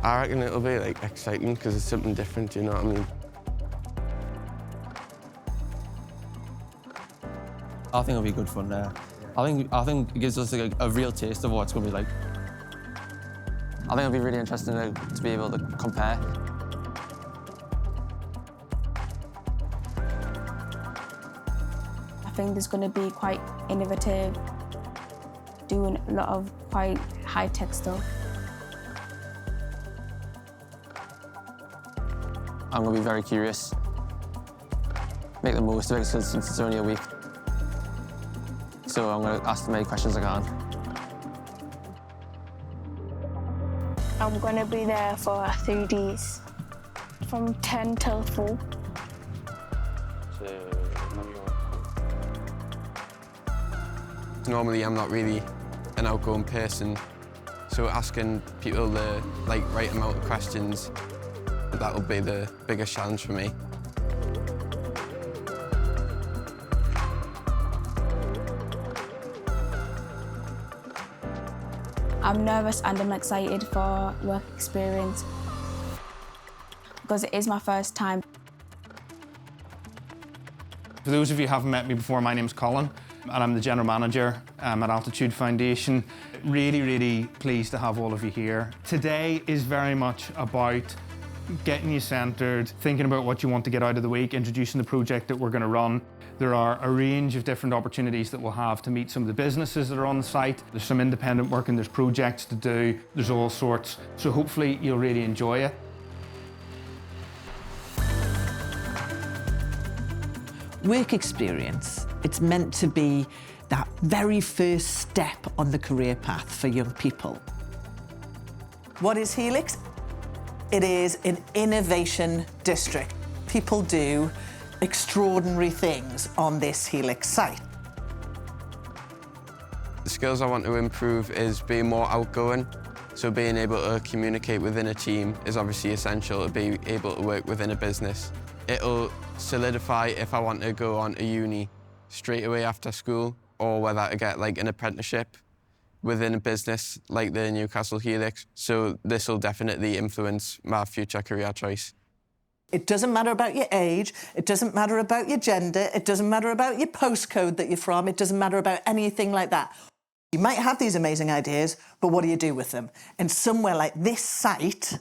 I reckon it'll be like exciting because it's something different, you know what I mean? I think it'll be good fun there. I think it gives us like a real taste of what it's going to be like. I think it'll be really interesting to be able to compare. I think it's going to be quite innovative, doing a lot of quite high-tech stuff. I'm going to be very curious. Make the most of it since it's only a week. So I'm going to ask as many questions as I can. I'm going to be there for 3 days, from 10 till 4. Normally I'm not really an outgoing person, so asking people the right amount of questions, that will be the biggest challenge for me. I'm nervous and I'm excited for work experience because it is my first time. For those of you who haven't met me before, my name's Colin and I'm the General Manager at Altitude Foundation. Really, really pleased to have all of you here. Today is very much about getting you centred, thinking about what you want to get out of the week, introducing the project that we're going to run. There are a range of different opportunities that we'll have to meet some of the businesses that are on the site. There's some independent work and there's projects to do. There's all sorts. So hopefully you'll really enjoy it. Work experience, it's meant to be that very first step on the career path for young people. What is Helix? It is an innovation district. People do extraordinary things on this Helix site. The skills I want to improve is being more outgoing, so being able to communicate within a team is obviously essential to be able to work within a business. It'll solidify if I want to go on to uni straight away after school or whether to get like an apprenticeship within a business like the Newcastle Helix. So this will definitely influence my future career choice. It doesn't matter about your age, it doesn't matter about your gender, it doesn't matter about your postcode that you're from, it doesn't matter about anything like that. You might have these amazing ideas, but what do you do with them? And somewhere like this site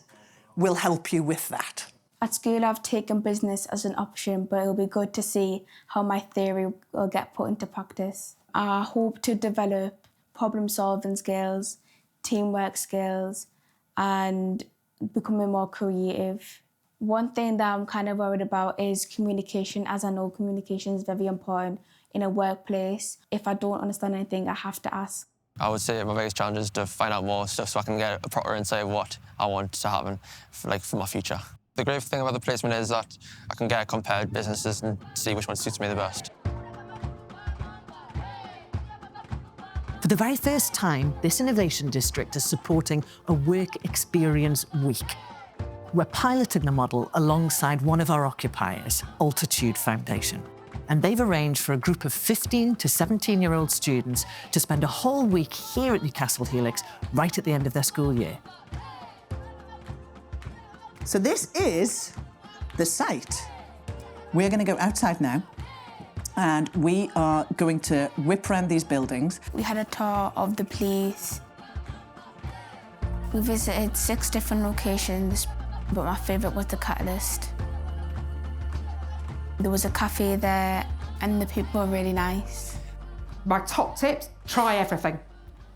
will help you with that. At school, I've taken business as an option, but it'll be good to see how my theory will get put into practice. I hope to develop problem-solving skills, teamwork skills, and becoming more creative. One thing that I'm kind of worried about is communication, as I know communication is very important in a workplace. If I don't understand anything, I have to ask. I would say my biggest challenge is to find out more stuff so I can get a proper insight of what I want to happen for my future. The great thing about the placement is that I can get compared businesses and see which one suits me the best. For the very first time, this innovation district is supporting a work experience week. We're piloting the model alongside one of our occupiers, Altitude Foundation. And they've arranged for a group of 15 to 17-year-old students to spend a whole week here at Newcastle Helix right at the end of their school year. So this is the site. We're going to go outside now and we are going to whip around these buildings. We had a tour of the place. We visited 6 different locations, but my favourite was the Catalyst. There was a cafe there and the people were really nice. My top tips, try everything.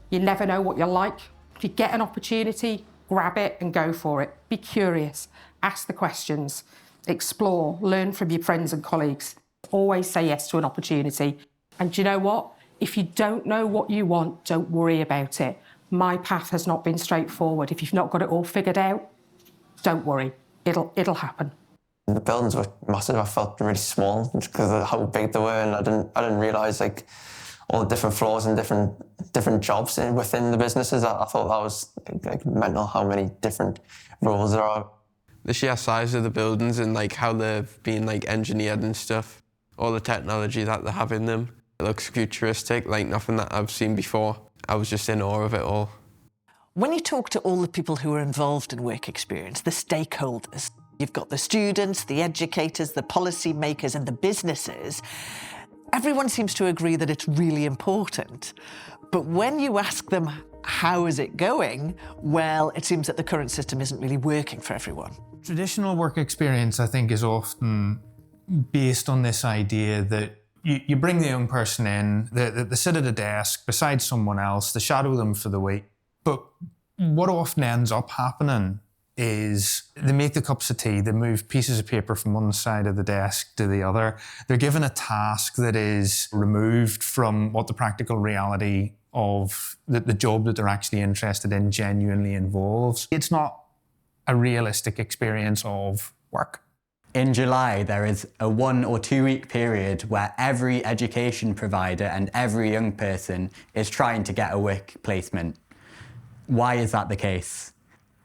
You never know what you like. If you get an opportunity, grab it and go for it. Be curious, ask the questions, explore, learn from your friends and colleagues. Always say yes to an opportunity. And do you know what? If you don't know what you want, don't worry about it. My path has not been straightforward. If you've not got it all figured out, don't worry, it'll happen. The buildings were massive. I felt really small because of how big they were, and I didn't realise like all the different floors and different jobs within the businesses. I thought that was like mental how many different roles there are. The sheer size of the buildings and like how they've been like engineered and stuff, all the technology that they have in them, it looks futuristic, like nothing that I've seen before. I was just in awe of it all. When you talk to all the people who are involved in work experience, the stakeholders, you've got the students, the educators, the policy makers and the businesses, everyone seems to agree that it's really important. But when you ask them, how is it going? Well, it seems that the current system isn't really working for everyone. Traditional work experience, I think, is often based on this idea that you bring the young person in, they sit at a desk beside someone else, they shadow them for the week. But what often ends up happening is they make the cups of tea, they move pieces of paper from one side of the desk to the other. They're given a task that is removed from what the practical reality of the job that they're actually interested in genuinely involves. It's not a realistic experience of work. In July, there is a 1 or 2 week period where every education provider and every young person is trying to get a work placement. Why is that the case?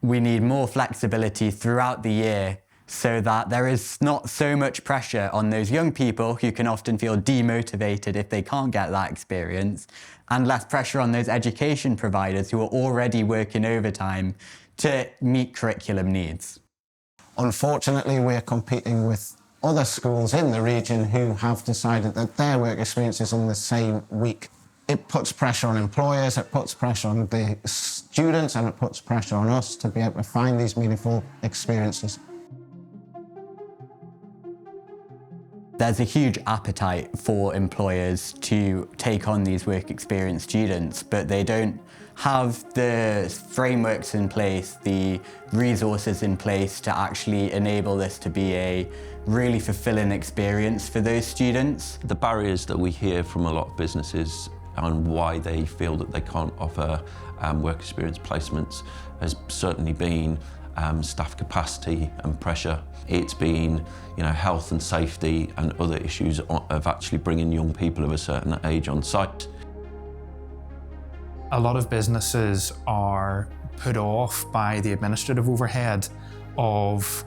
We need more flexibility throughout the year so that there is not so much pressure on those young people who can often feel demotivated if they can't get that experience, and less pressure on those education providers who are already working overtime to meet curriculum needs. Unfortunately, we're competing with other schools in the region who have decided that their work experience is on the same week. It puts pressure on employers, it puts pressure on the students, and it puts pressure on us to be able to find these meaningful experiences. There's a huge appetite for employers to take on these work experience students, but they don't have the frameworks in place, the resources in place to actually enable this to be a really fulfilling experience for those students. The barriers that we hear from a lot of businesses and why they feel that they can't offer work experience placements has certainly been staff capacity and pressure. It's been, health and safety and other issues of actually bringing young people of a certain age on site. A lot of businesses are put off by the administrative overhead of,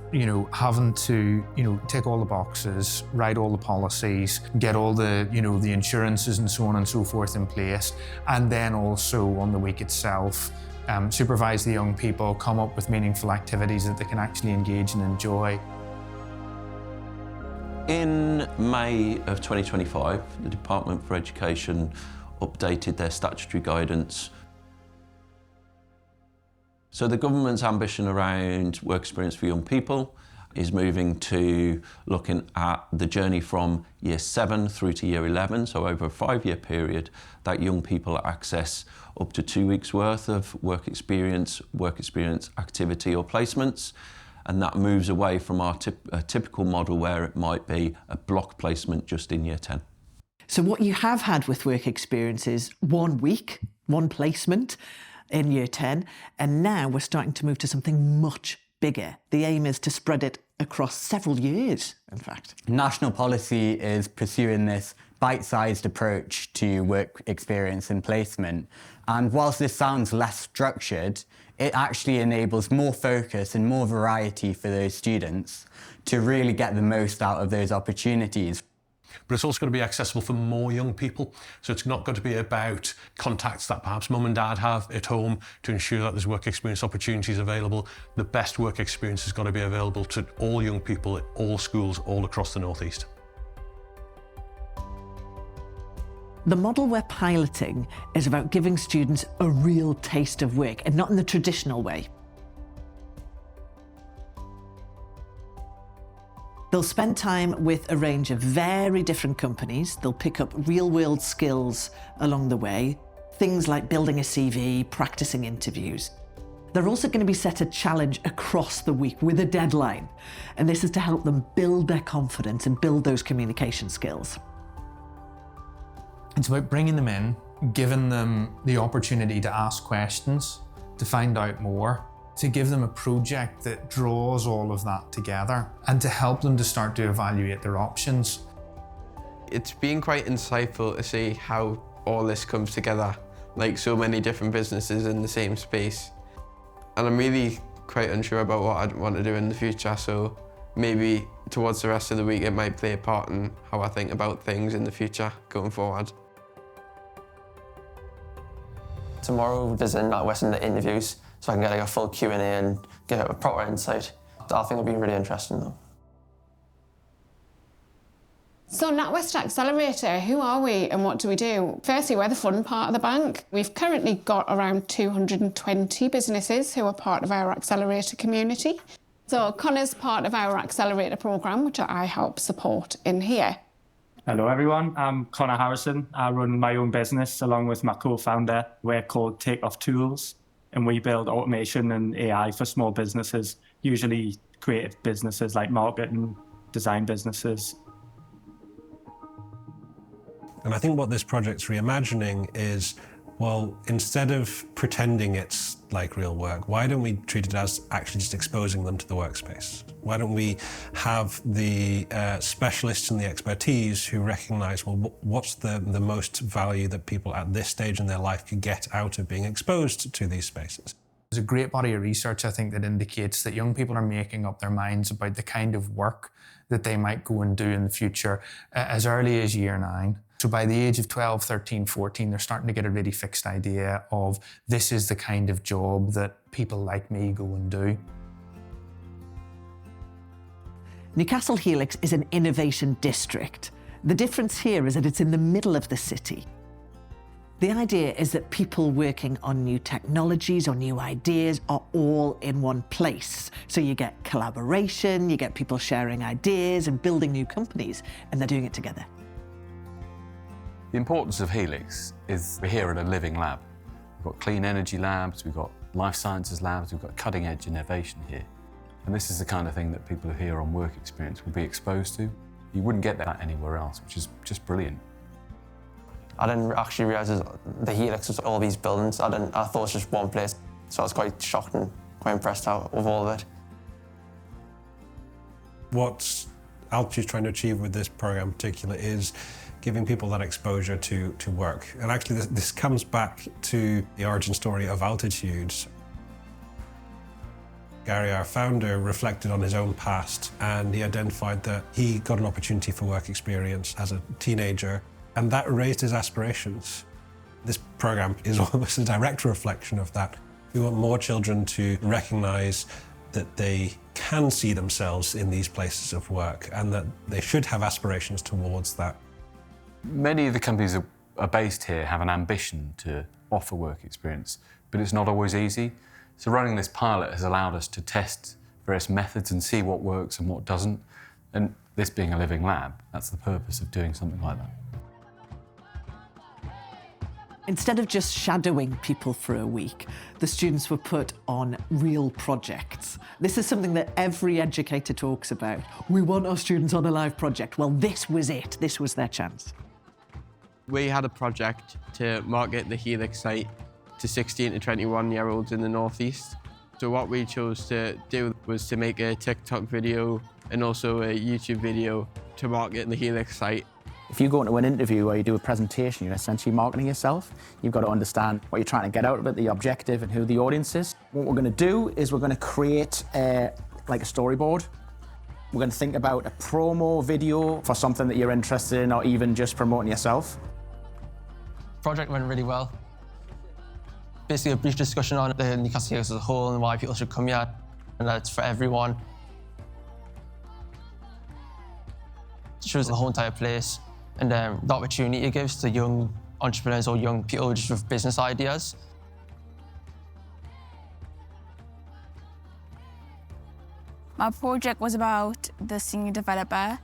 having to, tick all the boxes, write all the policies, get all the, the insurances and so on and so forth in place, and then also on the week itself, supervise the young people, come up with meaningful activities that they can actually engage and enjoy. In May of 2025, the Department for Education updated their statutory guidance. So the government's ambition around work experience for young people is moving to looking at the journey from year 7 through to year 11, so over a 5-year period, that young people access up to 2 weeks worth of work experience activity or placements. And that moves away from our typical model where it might be a block placement just in year 10. So what you have had with work experience is 1 week, 1 placement in year 10, and now we're starting to move to something much bigger. The aim is to spread it across several years, in fact. National policy is pursuing this bite-sized approach to work experience and placement. And whilst this sounds less structured, it actually enables more focus and more variety for those students to really get the most out of those opportunities. But it's also going to be accessible for more young people. So it's not going to be about contacts that perhaps mum and dad have at home to ensure that there's work experience opportunities available. The best work experience is going to be available to all young people at all schools all across the North East. The model we're piloting is about giving students a real taste of work, and not in the traditional way. They'll spend time with a range of very different companies. They'll pick up real-world skills along the way, things like building a CV, practicing interviews. They're also going to be set a challenge across the week with a deadline, and this is to help them build their confidence and build those communication skills. It's about bringing them in, giving them the opportunity to ask questions, to find out more, to give them a project that draws all of that together, and to help them to start to evaluate their options. It's been quite insightful to see how all this comes together, like so many different businesses in the same space. And I'm really quite unsure about what I'd want to do in the future, so maybe towards the rest of the week it might play a part in how I think about things in the future going forward. tomorrow visiting NatWest in the interviews so I can get like a full Q&A and get a proper insight. I think it'll be really interesting though. So NatWest Accelerator, who are we and what do we do? Firstly, we're the fun part of the bank. We've currently got around 220 businesses who are part of our Accelerator community. So Connor's part of our Accelerator programme, which I help support in here. Hello everyone, I'm Connor Harrison. I run my own business along with my co-founder. We're called Takeoff Tools, and we build automation and AI for small businesses, usually creative businesses like marketing, design businesses. And I think what this project's reimagining is, well, instead of pretending it's like real work, why don't we treat it as actually just exposing them to the workspace? Why don't we have the specialists and the expertise who recognise, well, what's the most value that people at this stage in their life could get out of being exposed to these spaces? There's a great body of research, I think, that indicates that young people are making up their minds about the kind of work that they might go and do in the future as early as year 9. So by the age of 12, 13, 14, they're starting to get a really fixed idea of this is the kind of job that people like me go and do. Newcastle Helix is an innovation district. The difference here is that it's in the middle of the city. The idea is that people working on new technologies or new ideas are all in one place. So you get collaboration, you get people sharing ideas and building new companies, and they're doing it together. The importance of Helix is we're here at a living lab. We've got clean energy labs, we've got life sciences labs, we've got cutting edge innovation here. And this is the kind of thing that people here on work experience will be exposed to. You wouldn't get that anywhere else, which is just brilliant. I didn't actually realise the Helix was all these buildings. I thought it was just one place. So I was quite shocked and quite impressed with all of it. What Altitude's trying to achieve with this programme in particular is giving people that exposure to work. And actually this comes back to the origin story of Altitude. Gary, our founder, reflected on his own past and he identified that he got an opportunity for work experience as a teenager and that raised his aspirations. This programme is almost a direct reflection of that. We want more children to recognise that they can see themselves in these places of work and that they should have aspirations towards that. Many of the companies that are based here have an ambition to offer work experience, but it's not always easy. So running this pilot has allowed us to test various methods and see what works and what doesn't. And this being a living lab, that's the purpose of doing something like that. Instead of just shadowing people for a week, the students were put on real projects. This is something that every educator talks about. We want our students on a live project. Well, this was it. This was their chance. We had a project to market the Helix site to 16 to 21-year-olds in the Northeast. So what we chose to do was to make a TikTok video and also a YouTube video to market the Helix site. If you go into an interview or you do a presentation, you're essentially marketing yourself. You've got to understand what you're trying to get out of it, the objective and who the audience is. What we're going to do is we're going to create like a storyboard. We're going to think about a promo video for something that you're interested in or even just promoting yourself. Project went really well. Basically a brief discussion on the Newcastle Helix as a whole and why people should come here and that it's for everyone. It shows the whole entire place and the opportunity it gives to young entrepreneurs or young people just with business ideas. My project was about the senior developer.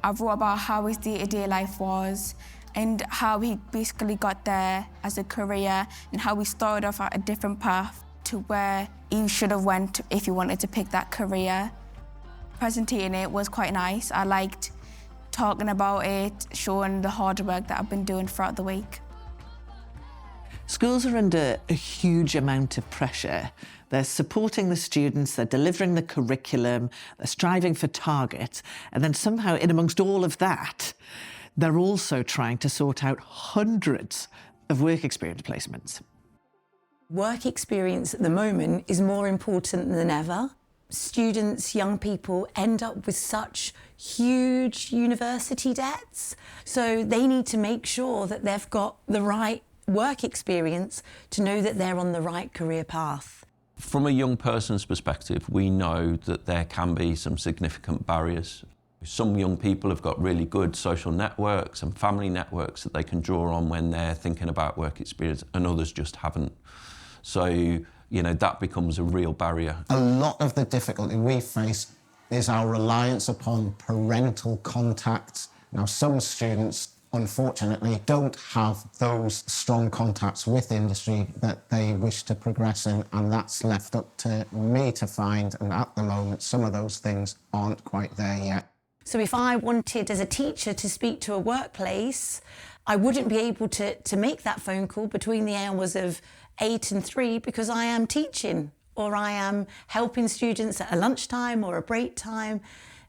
I wrote about how his day-to-day life was and how he basically got there as a career and how he started off at a different path to where he should have went if he wanted to pick that career. Presenting it was quite nice. I liked talking about it, showing the hard work that I've been doing throughout the week. Schools are under a huge amount of pressure. They're supporting the students, they're delivering the curriculum, they're striving for targets, and then somehow in amongst all of that, they're also trying to sort out hundreds of work experience placements. Work experience at the moment is more important than ever. Students, young people end up with such huge university debts. So they need to make sure that they've got the right work experience to know that they're on the right career path. From a young person's perspective, we know that there can be some significant barriers. Some young people have got really good social networks and family networks that they can draw on when they're thinking about work experience, and others just haven't. So, you know, that becomes a real barrier. A lot of the difficulty we face is our reliance upon parental contacts. Now, some students, unfortunately, don't have those strong contacts with industry that they wish to progress in, and that's left up to me to find, and at the moment, some of those things aren't quite there yet. So if I wanted, as a teacher, to speak to a workplace, I wouldn't be able to make that phone call between the hours of 8 and 3 because I am teaching, or I am helping students at a lunchtime or a break time.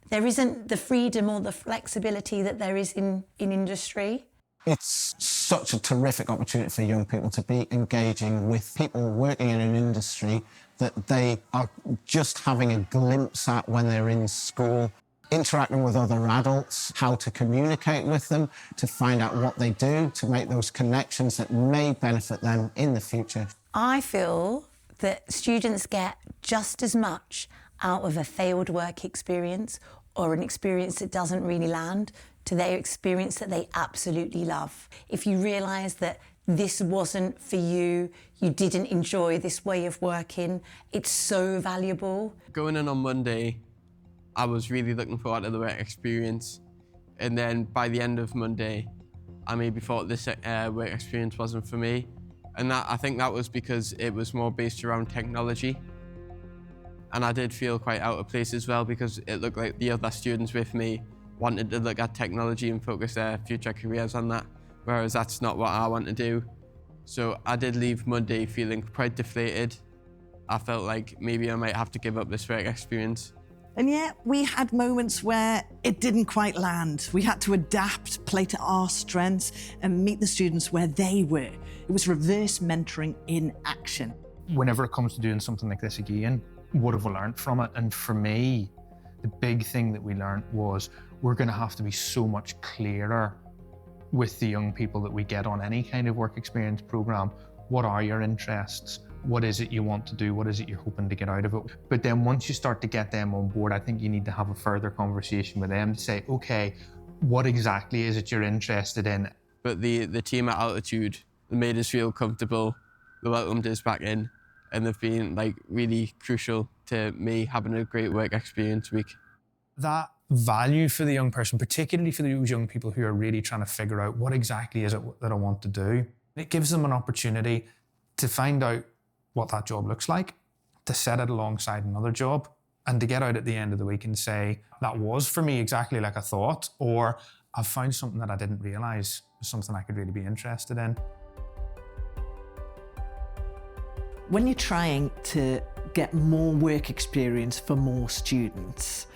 There isn't the freedom or the flexibility that there is in industry. It's such a terrific opportunity for young people to be engaging with people working in an industry that they are just having a glimpse at when they're in school, interacting with other adults, how to communicate with them, to find out what they do, to make those connections that may benefit them in the future. I feel that students get just as much out of a failed work experience or an experience that doesn't really land to their experience that they absolutely love. If you realise that this wasn't for you, you didn't enjoy this way of working, it's so valuable. Going in on Monday, I was really looking forward to the work experience. And then by the end of Monday, I maybe thought this work experience wasn't for me. And I think that was because it was more based around technology. And I did feel quite out of place as well because it looked like the other students with me wanted to look at technology and focus their future careers on that, whereas that's not what I want to do. So I did leave Monday feeling quite deflated. I felt like maybe I might have to give up this work experience. And yet we had moments where it didn't quite land. We had to adapt, play to our strengths and meet the students where they were. It was reverse mentoring in action. Whenever it comes to doing something like this again, what have we learned from it? And for me, the big thing that we learned was we're going to have to be so much clearer with the young people that we get on any kind of work experience program. What are your interests? What is it you want to do? What is it you're hoping to get out of it? But then once you start to get them on board, I think you need to have a further conversation with them to say, okay, what exactly is it you're interested in? But the team at Altitude made us feel comfortable. They welcomed us back in, and they've been like really crucial to me having a great work experience week. That value for the young person, particularly for those young people who are really trying to figure out what exactly is it that I want to do, it gives them an opportunity to find out what that job looks like, to set it alongside another job, and to get out at the end of the week and say, that was for me exactly like I thought, or I've found something that I didn't realise was something I could really be interested in. When you're trying to get more work experience for more students,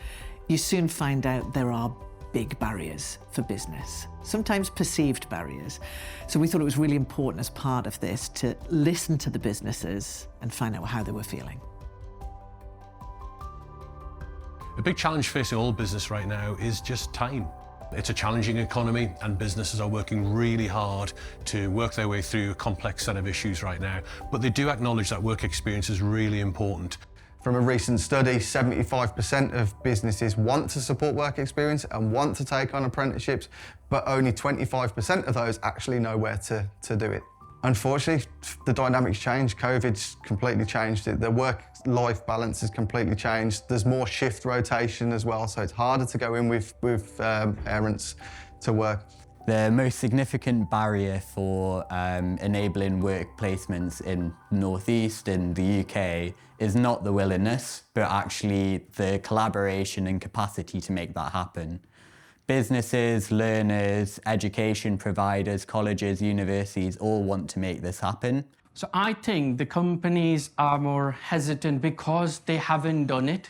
you soon find out there are big barriers for business, sometimes perceived barriers. So we thought it was really important as part of this to listen to the businesses and find out how they were feeling. A big challenge facing all business right now is just time. It's a challenging economy and businesses are working really hard to work their way through a complex set of issues right now, but they do acknowledge that work experience is really important. From a recent study, 75% of businesses want to support work experience and want to take on apprenticeships, but only 25% of those actually know where to do it. Unfortunately, the dynamics changed. COVID's completely changed it. The work-life balance has completely changed. There's more shift rotation as well, so it's harder to go in with parents to work. The most significant barrier for enabling work placements in North East in the UK is not the willingness, but actually the collaboration and capacity to make that happen. Businesses, learners, education providers, colleges, universities all want to make this happen. So I think the companies are more hesitant because they haven't done it.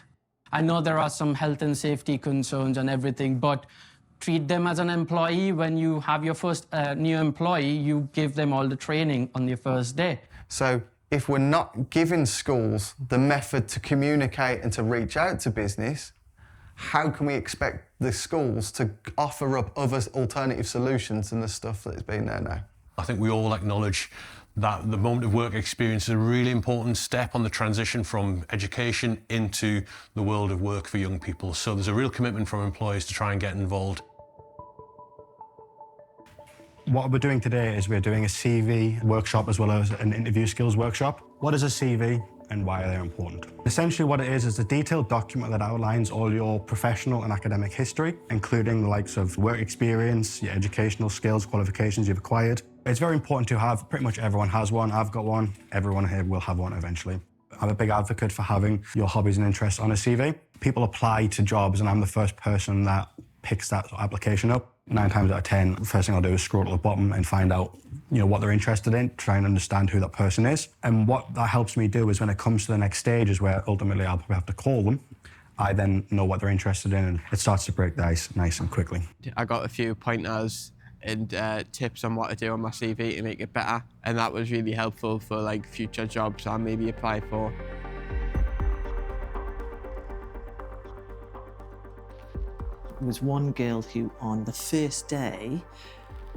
I know there are some health and safety concerns and everything, but treat them as an employee. When you have your first new employee, you give them all the training on your first day. So if we're not giving schools the method to communicate and to reach out to business, how can we expect the schools to offer up other alternative solutions than the stuff that's been there now? I think we all acknowledge that the moment of work experience is a really important step on the transition from education into the world of work for young people. So there's a real commitment from employers to try and get involved. What we're doing today is we're doing a CV workshop as well as an interview skills workshop. What is a CV and why are they important? Essentially what it is a detailed document that outlines all your professional and academic history, including the likes of work experience, your educational skills, qualifications you've acquired. It's very important to have. Pretty much everyone has one. I've got one. Everyone here will have one eventually. I'm a big advocate for having your hobbies and interests on a CV. People apply to jobs and I'm the first person that picks that application up. 9 times out of 10, the first thing I'll do is scroll to the bottom and find out, what they're interested in, try and understand who that person is. And what that helps me do is when it comes to the next stages where ultimately I'll probably have to call them, I then know what they're interested in and it starts to break the ice nice and quickly. I got a few pointers and tips on what to do on my CV to make it better. And that was really helpful for like future jobs I maybe apply for. There was one girl who, on the first day,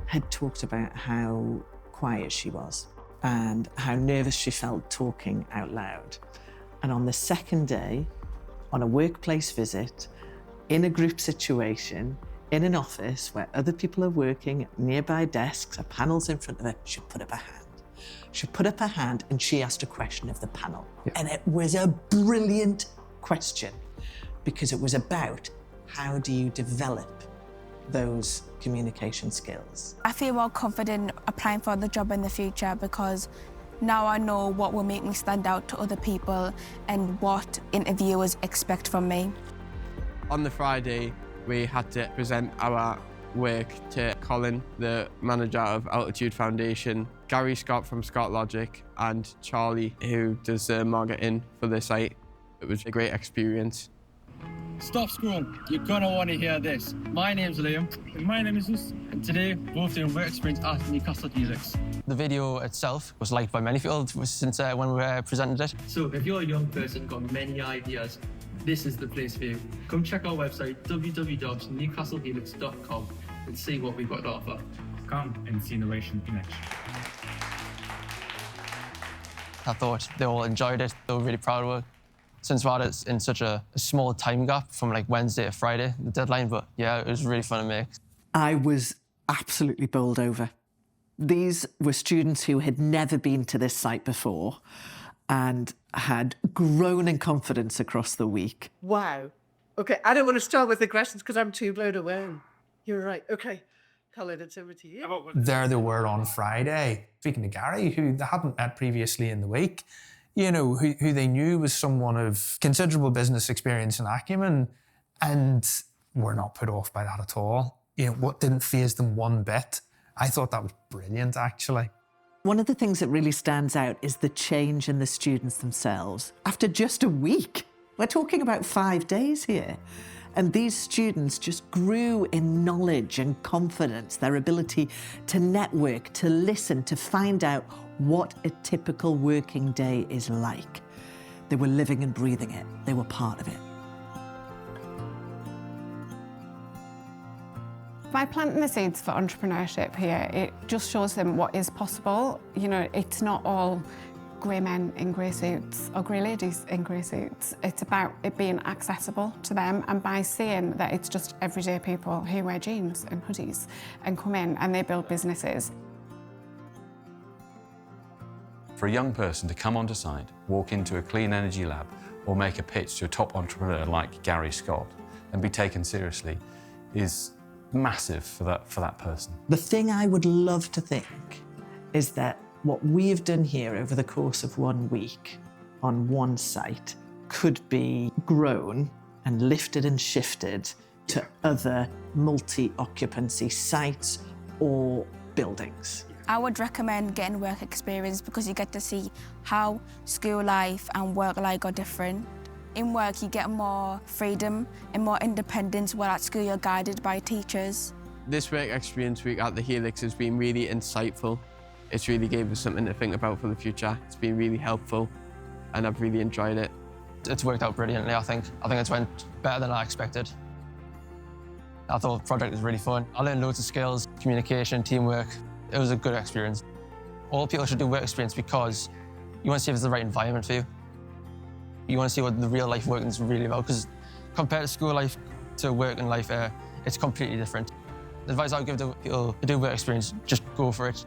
had talked about how quiet she was and how nervous she felt talking out loud. And on the second day, on a workplace visit, in a group situation, in an office where other people are working at nearby desks, or panels in front of her, she put up her hand. She put up her hand and she asked a question of the panel. Yeah. And it was a brilliant question because it was about how do you develop those communication skills? I feel more confident applying for the job in the future because now I know what will make me stand out to other people and what interviewers expect from me. On the Friday, we had to present our work to Colin, the manager of Altitude Foundation, Gary Scott from Scott Logic, and Charlie, who does marketing for the site. It was a great experience. Stop scrolling, you're gonna want to hear this. My name's Liam. And my name is Luz. And today, we're both doing work experience at Newcastle Helix. The video itself was liked by many people since when we presented it. So if you're a young person, got many ideas, this is the place for you. Come check our website, www.newcastlehelix.com, and see what we've got to offer. Come and see innovation in action. I thought they all enjoyed it. They were really proud of it. Since we had it in such a small time gap from like Wednesday to Friday, the deadline, but yeah, it was really fun to make. I was absolutely bowled over. These were students who had never been to this site before and had grown in confidence across the week. Wow. Okay, I don't want to start with the questions because I'm too blown away. You're right. Okay, Colin, it's over to you. There they were on Friday, speaking to Gary, who they hadn't met previously in the week, who they knew was someone of considerable business experience and acumen, and were not put off by that at all. What didn't faze them one bit. I thought that was brilliant, actually. One of the things that really stands out is the change in the students themselves. After just a week, we're talking about 5 days here, and these students just grew in knowledge and confidence, their ability to network, to listen, to find out what a typical working day is like. They were living and breathing it. They were part of it. By planting the seeds for entrepreneurship here, it just shows them what is possible. It's not all grey men in grey suits or grey ladies in grey suits. It's about it being accessible to them, and by seeing that it's just everyday people who wear jeans and hoodies and come in and they build businesses. For a young person to come onto site, walk into a clean energy lab, or make a pitch to a top entrepreneur like Gary Scott and be taken seriously is massive for that person. The thing I would love to think is that what we've done here over the course of 1 week on one site could be grown and lifted and shifted to other multi-occupancy sites or buildings. I would recommend getting work experience because you get to see how school life and work life are different. In work, you get more freedom and more independence, while at school you're guided by teachers. This work experience week at the Helix has been really insightful. It's really gave us something to think about for the future. It's been really helpful and I've really enjoyed it. It's worked out brilliantly, I think. I think it's went better than I expected. I thought the project was really fun. I learned loads of skills, communication, teamwork. It was a good experience. All people should do work experience because you want to see if it's the right environment for you. You want to see what the real life working is really about, because compared to school life to working life, it's completely different. The advice I would give to people to do work experience, just go for it.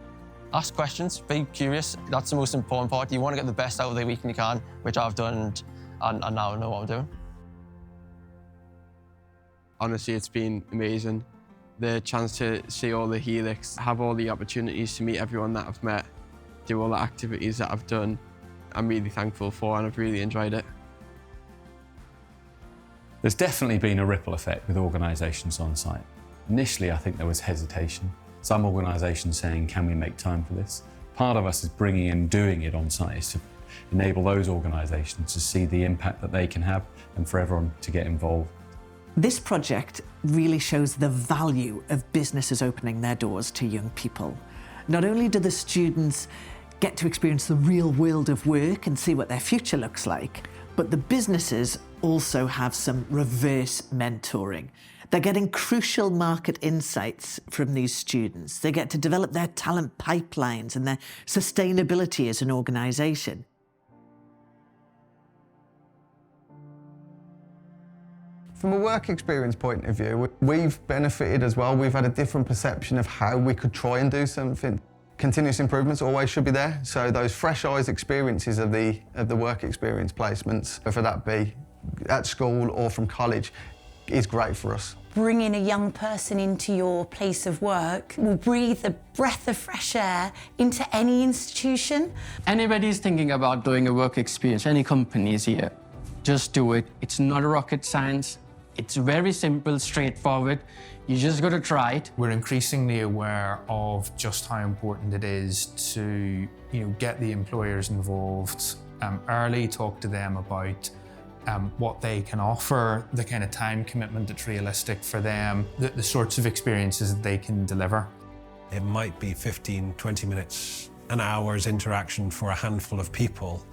Ask questions, be curious. That's the most important part. You want to get the best out of the weekend you can, which I've done, and now I know what I'm doing. Honestly, it's been amazing. The chance to see all the Helix, have all the opportunities to meet everyone that I've met, do all the activities that I've done, I'm really thankful for, and I've really enjoyed it. There's definitely been a ripple effect with organisations on site. Initially, I think there was hesitation. Some organisations saying, can we make time for this? Part of us is bringing and doing it on site is to enable those organisations to see the impact that they can have and for everyone to get involved. This project really shows the value of businesses opening their doors to young people. Not only do the students get to experience the real world of work and see what their future looks like, but the businesses also have some reverse mentoring. They're getting crucial market insights from these students. They get to develop their talent pipelines and their sustainability as an organisation. From a work experience point of view, we've benefited as well. We've had a different perception of how we could try and do something. Continuous improvements always should be there. So those fresh eyes experiences of the work experience placements, whether that be at school or from college, is great for us. Bringing a young person into your place of work will breathe a breath of fresh air into any institution. Anybody's thinking about doing a work experience, any companies here, just do it. It's not a rocket science. It's very simple, straightforward. You just got to try it. We're increasingly aware of just how important it is to, get the employers involved early, talk to them about what they can offer, the kind of time commitment that's realistic for them, the sorts of experiences that they can deliver. It might be 15, 20 minutes, an hour's interaction for a handful of people.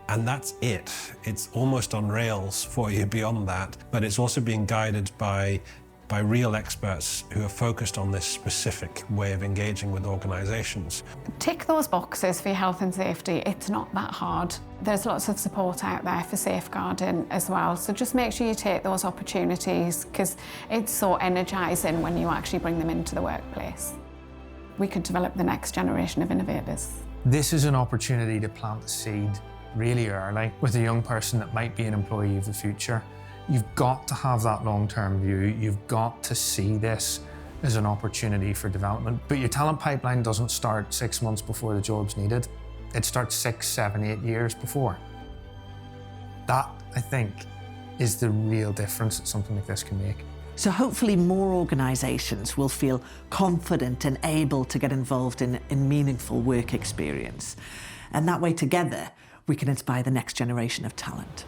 And that's it. It's almost on rails for you beyond that, but it's also being guided by real experts who are focused on this specific way of engaging with organisations. Tick those boxes for your health and safety. It's not that hard. There's lots of support out there for safeguarding as well, so just make sure you take those opportunities, because it's so energising when you actually bring them into the workplace. We could develop the next generation of innovators. This is an opportunity to plant the seed really early with a young person that might be an employee of the future. You've got to have that long-term view. You've got to see this as an opportunity for development. But your talent pipeline doesn't start 6 months before the job's needed. It starts 6, 7, 8 years before. That, I think, is the real difference that something like this can make. So hopefully more organisations will feel confident and able to get involved in meaningful work experience. And that way together, we can inspire the next generation of talent.